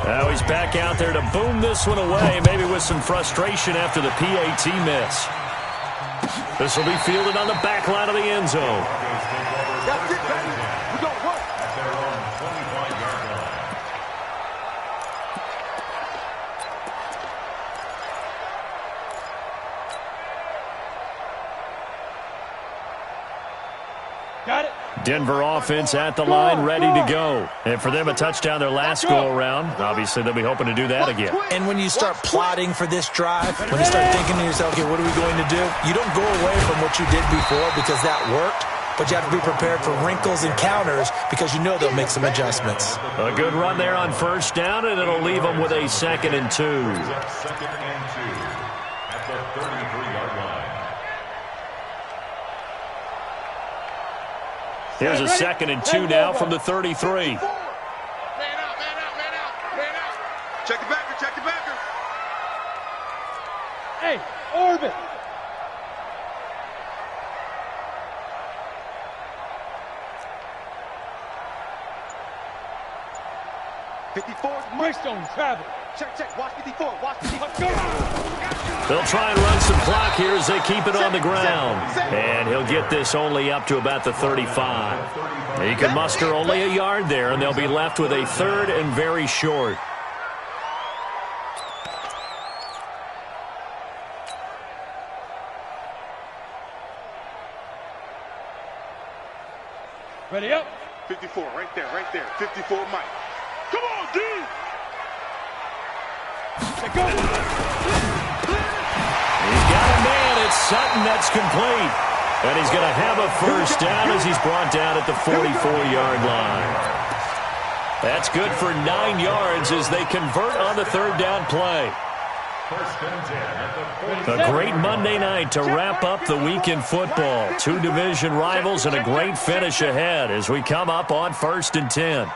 Now he's back out there to boom this one away, maybe with some frustration after the PAT miss. This will be fielded on the back line of the end zone. That's it, baby. We're going to work. At their own 25-yard line. Got it. Denver offense at the line, ready to go. And for them, a touchdown their last go-around. Obviously, they'll be hoping to do that again. And when you start plotting for this drive, when you start thinking to yourself, okay, what are we going to do? You don't go away from what you did before because that worked, but you have to be prepared for wrinkles and counters because you know they'll make some adjustments. A good run there on first down, and it'll leave them with a 2nd and 2. Second and 2 at the 33-yard line. Here's a 2nd and 2 now from the 33. Man out, man out, man out, man out. Check the backer, check the backer. Hey, orbit. Greystone travel. Check, watch 54, watch 54. Let's go. They'll try and run some clock here as they keep it on the ground. And he'll get this only up to about the 35. He can muster only a yard there, and they'll be left with a 3rd and very short. Ready up. 54, right there, 54, Mike. Come on, D! Let's go. He's got a man. It's Sutton that's complete. And he's going to have a first down as he's brought down at the 44-yard line. That's good for 9 yards as they convert on the 3rd down play. First and 10 at the 40. A great Monday night to wrap up the week in football. 2 division rivals and a great finish ahead as we come up on 1st and 10.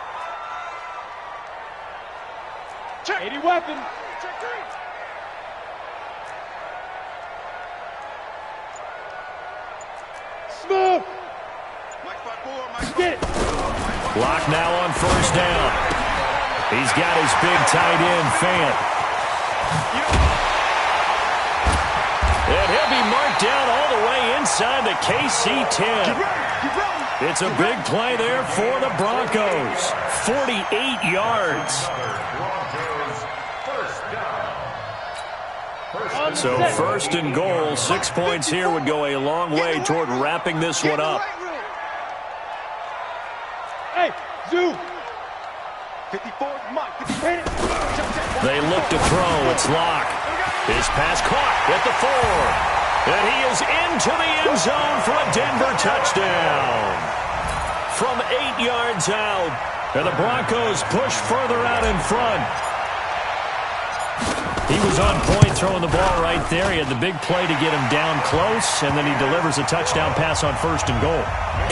80 weapon. Smooth. Get it. Block now on first down. He's got his big tight end, Fant. And he'll be marked down all the way inside the KC-10. It's a big play there for the Broncos. 48 yards. So 1st and goal, 6 points here would go a long way toward wrapping this one up. Hey, Zoo. 54, Mike. They look to throw. It's Locke. His pass caught at the 4. And he is into the end zone for a Denver touchdown. From 8 yards out. And the Broncos push further out in front. He was on point throwing the ball right there. He had the big play to get him down close, and then he delivers a touchdown pass on 1st and goal.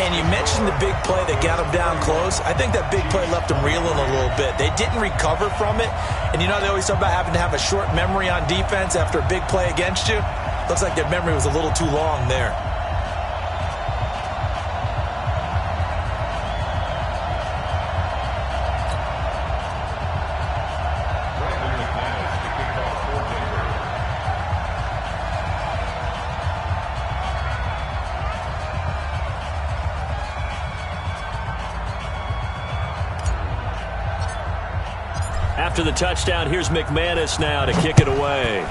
And you mentioned the big play that got him down close. I think that big play left him reeling a little bit. They didn't recover from it. And you know they always talk about having to have a short memory on defense after a big play against you. Looks like their memory was a little too long there. After the touchdown, here's McManus now to kick it away.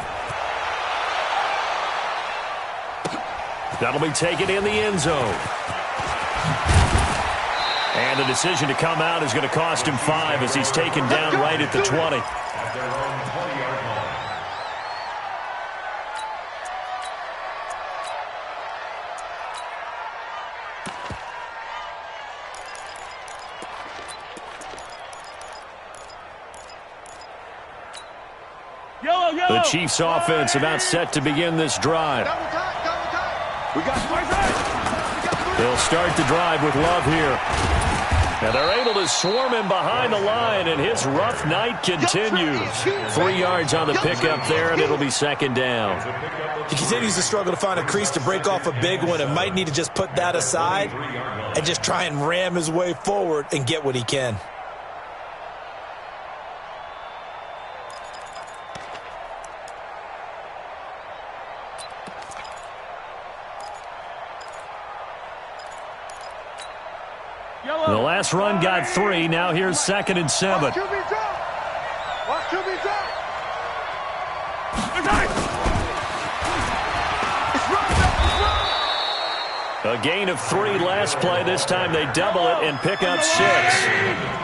That'll be taken in the end zone. And the decision to come out is going to cost him 5 as he's taken down right at the 20. At their own 20-yard line. the Chiefs offense about set to begin this drive. They'll start the drive with Love here. And they're able to swarm him behind the line, and his rough night continues. 3 yards on the pickup there, and it'll be second down. He continues to struggle to find a crease to break off a big one and might need to just put that aside and just try and ram his way forward and get what he can. The last run got 3. Now here's 2nd and 7. Watch QB drop. Watch QB drop. A gain of 3 last play. This time they double it and pick up 6.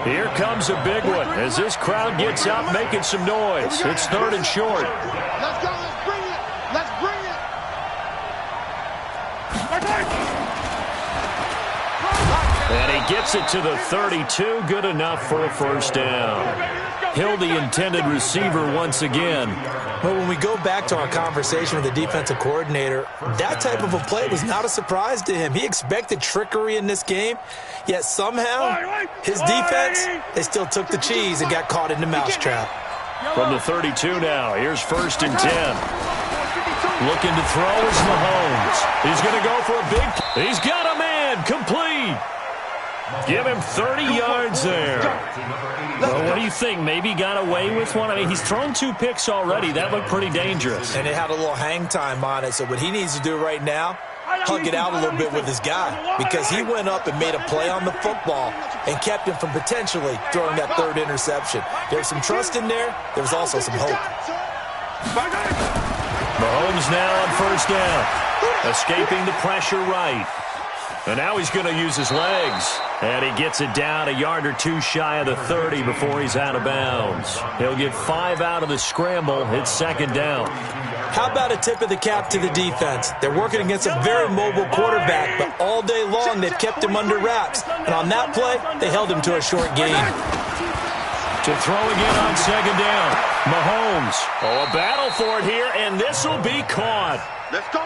Here comes a big one as this crowd gets out making some noise. It's 3rd and short. Let's go. Let's bring it. Let's bring it. And he gets it to the 32. Good enough for a first down. Hill, the intended receiver once again. But when we go back to our conversation with the defensive coordinator, that type of a play was not a surprise to him. He expected trickery in this game, yet somehow his defense, they still took the cheese and got caught in the mousetrap. From the 32 now, here's 1st and 10. Looking to throw is Mahomes. He's going to go for a big... He's got a man, complete. Give him 30 yards there. Well, what do you think? Maybe got away with one? I mean, he's thrown 2 picks already. That looked pretty dangerous. And it had a little hang time on it. So what he needs to do right now, hug it out a little bit with his guy, because he went up and made a play on the football and kept him from potentially throwing that 3rd interception. There was some trust in there. There was also some hope. Mahomes now on 1st down. Escaping the pressure right. And now he's going to use his legs. And he gets it down a yard or 2 shy of the 30 before he's out of bounds. He'll get 5 out of the scramble. It's 2nd down. How about a tip of the cap to the defense? They're working against a very mobile quarterback, but all day long they've kept him under wraps. And on that play, they held him to a short gain. To throw again on 2nd down. Mahomes. Oh, a battle for it here, and this will be caught.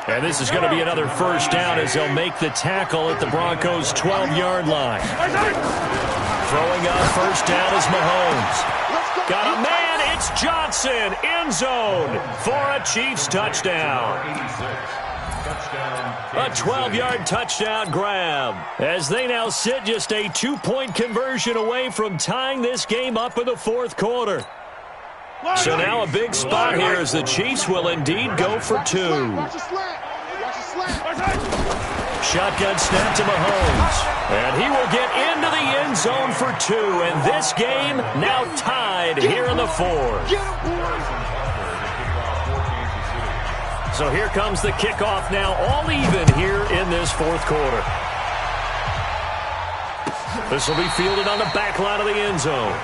And this is going to be another first down as they'll make the tackle at the Broncos' 12-yard line. Throwing on 1st down is Mahomes. Got a man, it's Johnson, end zone for a Chiefs touchdown. A 12-yard touchdown grab as they now sit just a 2-point conversion away from tying this game up in the 4th quarter. So now a big spot here as the Chiefs will indeed go for 2. Shotgun snap to Mahomes. And he will get into the end zone for 2. And this game now tied here in the 4th. So here comes the kickoff now, all even here in this 4th quarter. This will be fielded on the back line of the end zone.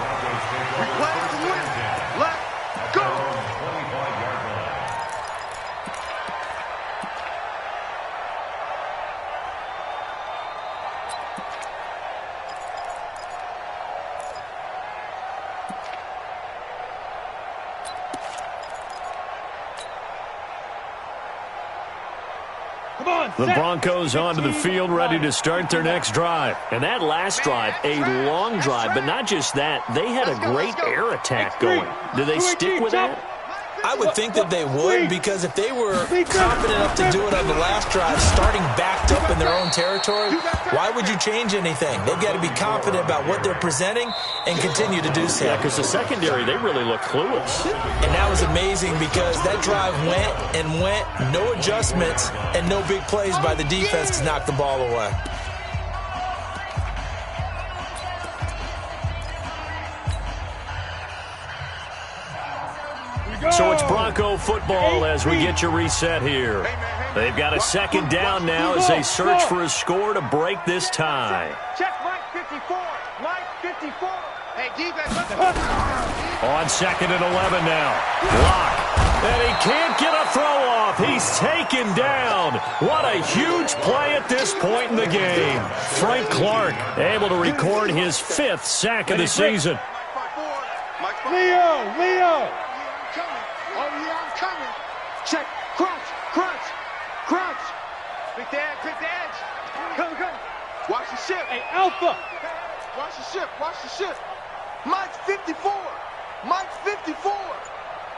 The Broncos onto the field, ready to start their next drive. And that last drive, a long drive, but not just that. They had a great air attack going. Do they stick with that? I would think that they would, because if they were confident enough to do it on the last drive, starting backed up in their own territory, why would you change anything? They've got to be confident about what they're presenting and continue to do so. Yeah, because the secondary, they really look clueless. And that was amazing because that drive went and went, no adjustments, and no big plays by the defense to knock the ball away. So it's Bronco football as we get you reset here. They've got a 2nd down now as they search for a score to break this tie. Check Mike 54. Mike 54. Hey, defense, let's On 2nd and 11 now. Block. And he can't get a throw off. He's taken down. What a huge play at this point in the game. Frank Clark able to record his 5th sack of the season. Leo! ship. Hey, Alpha. Watch the ship. Watch the ship. Mike's 54. Mike's 54.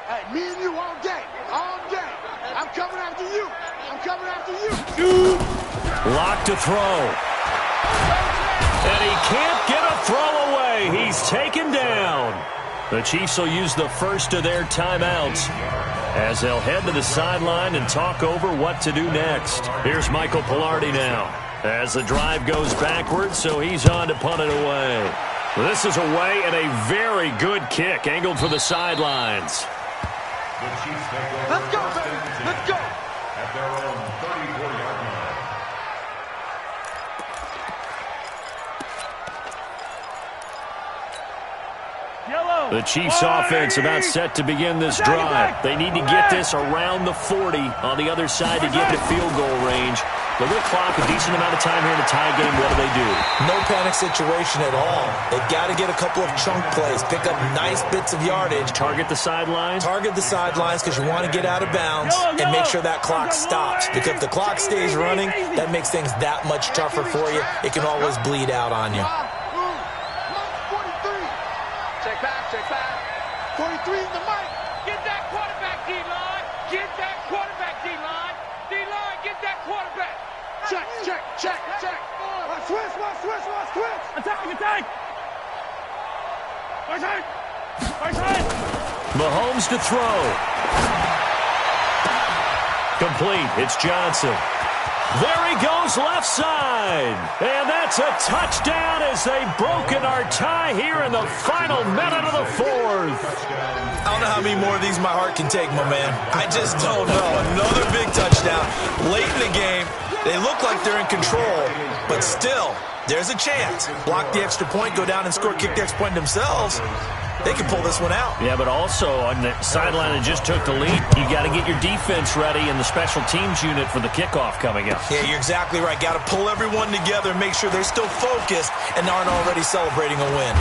Hey, me and you all day. All day. I'm coming after you. I'm coming after you. Shoot. Locked to throw. And he can't get a throw away. He's taken down. The Chiefs will use the first of their timeouts as they'll head to the sideline and talk over what to do next. Here's Michael Pilardi now as the drive goes backwards, so he's on to punt it away. This is away and a very good kick angled for the sidelines. The Chiefs take over. Let's go, baby. Let's go. At their own 34-yard line. Yellow. The Chiefs offense about set to begin this drive. They need to get this around the 40 on the other side to get to field goal range. The little clock, a decent amount of time here in a tie game. What do? No panic situation at all. They've got to get a couple of chunk plays, pick up nice bits of yardage. Target the sidelines? Target the sidelines because you want to get out of bounds and make sure that clock stops. Because if the clock stays running, that makes things that much tougher for you. It can always bleed out on you. Mike's 43. Check back, check back. 43 is the Mike. Get that quarterback, D-line. Get that quarterback, D-line. D-line, get that quarterback. Check, check, check, check. Watch switch, watch switch, watch switch. Attack, attack. Right side. Right side. Mahomes to throw. Complete. It's Johnson. There he goes left side. And that's a touchdown as they've broken our tie here in the final minute of the fourth. I don't know how many more of these my heart can take, my man. I just don't know. Another big touchdown late in the game. They look like they're in control, but still, there's a chance. Block the extra point, go down and score, kick the extra point themselves. They can pull this one out. Yeah, but also on the sideline that just took the lead, you got to get your defense ready and the special teams unit for the kickoff coming up. Yeah, you're exactly right. Got to pull everyone together and make sure they're still focused and aren't already celebrating a win.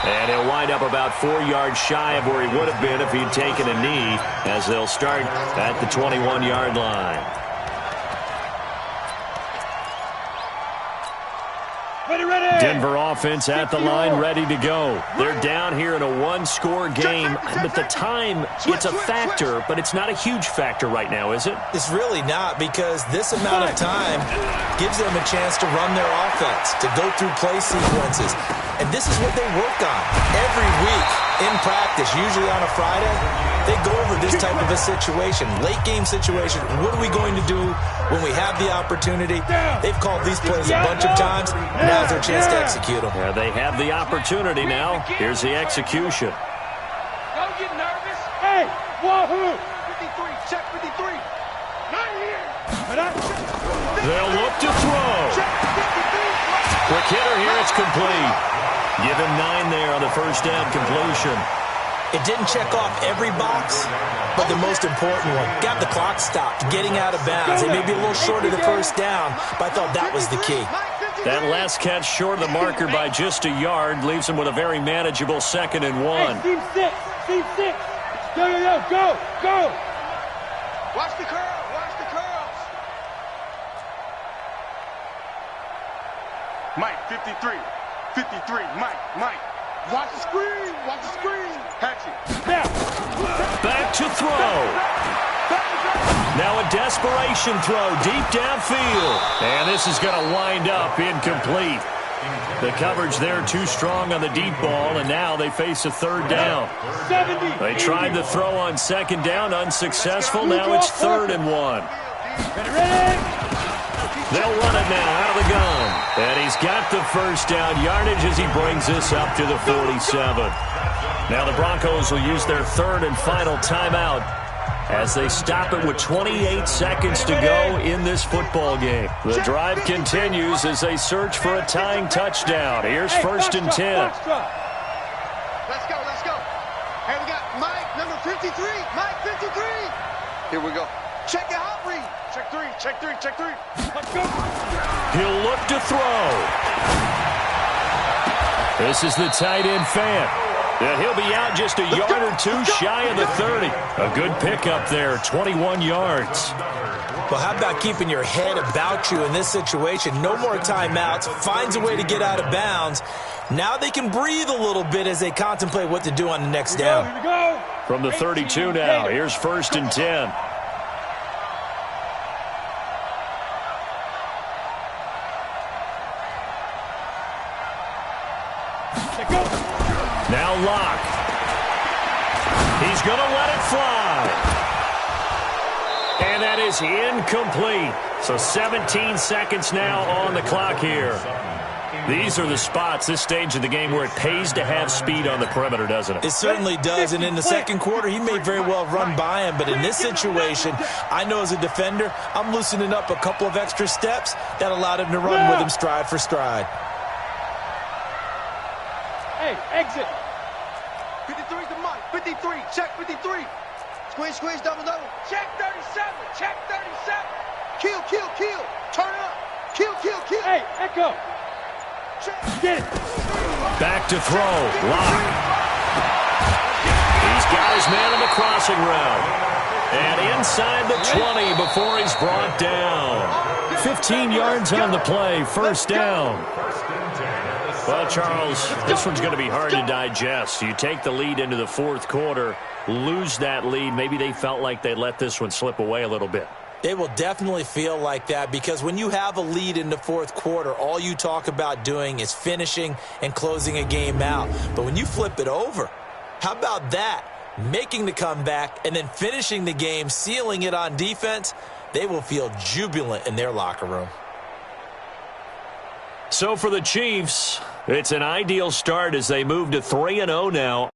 And he'll wind up about 4 yards shy of where he would have been if he'd taken a knee, as they'll start at the 21-yard line. Ready. Denver offense at the line, ready to go. They're down here in a one-score game, but the time, it's a factor, but it's not a huge factor right now, is it? It's really not, because this amount of time gives them a chance to run their offense, to go through play sequences. And this is what they work on every week in practice, usually on a Friday. They go over this type of a situation, late game situation. What are we going to do when we have the opportunity? They've called these plays a bunch of times. Now's their chance to execute them. Yeah, they have the opportunity now. Here's the execution. Don't get nervous. Hey, wahoo. 53, check 53. Not here. They'll look to throw. Check 53. Quick hitter here, it's complete. Give him 9 there on the first down completion. It didn't check off every box, but the most important one. Got the clock stopped, getting out of bounds. They may be a little short of the first down, but I thought that was the key. That last catch short of the marker by just a yard leaves him with a very manageable 2nd and 1. Hey, team 6. Go. Watch the curl, watch the curls. Mike, 53. 53, Mike. Watch the screen, watch the screen. Hatchet. Back to throw. Now a desperation throw deep downfield. And this is going to wind up incomplete. The coverage there too strong on the deep ball, and now they face a 3rd down. 70. They tried the throw on 2nd down, unsuccessful. Now it's 3rd and 1. Ready. They'll run it now out of the gun. And he's got the first down yardage as he brings this up to the 47. Now the Broncos will use their 3rd and final timeout as they stop it with 28 seconds to go in this football game. The drive continues as they search for a tying touchdown. Here's 1st and 10. Let's go. Hey, we got Mike, number 53. Mike, 53. Here we go. Check your hot read. Check 3. Let's go. He'll look to throw. This is the tight end fan. And he'll be out just a yard or two shy of the 30. A good pickup there, 21 yards. Well, how about keeping your head about you in this situation? No more timeouts. Finds a way to get out of bounds. Now they can breathe a little bit as they contemplate what to do on the next down. Here we go. From the 32 now, here's 1st and 10. Now Locke. He's going to let it fly. And that is incomplete. So 17 seconds now on the clock here. These are the spots, this stage of the game, where it pays to have speed on the perimeter, doesn't it? It certainly does, and in the second quarter, he may very well run by him, but in this situation, I know as a defender, I'm loosening up a couple of extra steps that allowed him to run with him stride for stride. Hey, exit. 53's the Mike. 53. Check 53. Squeeze, double. Check 37. Check 37. Kill. Turn up. Kill. Hey, Echo. Get it. Back to throw. Locke. He's got his man on the crossing route. And inside the 20 before he's brought down. 15 yards on the play. First down. Well, Charles, this one's going to be hard to digest. You take the lead into the fourth quarter, lose that lead. Maybe they felt like they let this one slip away a little bit. They will definitely feel like that because when you have a lead in the fourth quarter, all you talk about doing is finishing and closing a game out. But when you flip it over, how about that? Making the comeback and then finishing the game, sealing it on defense, they will feel jubilant in their locker room. So for the Chiefs, it's an ideal start as they move to 3-0 now.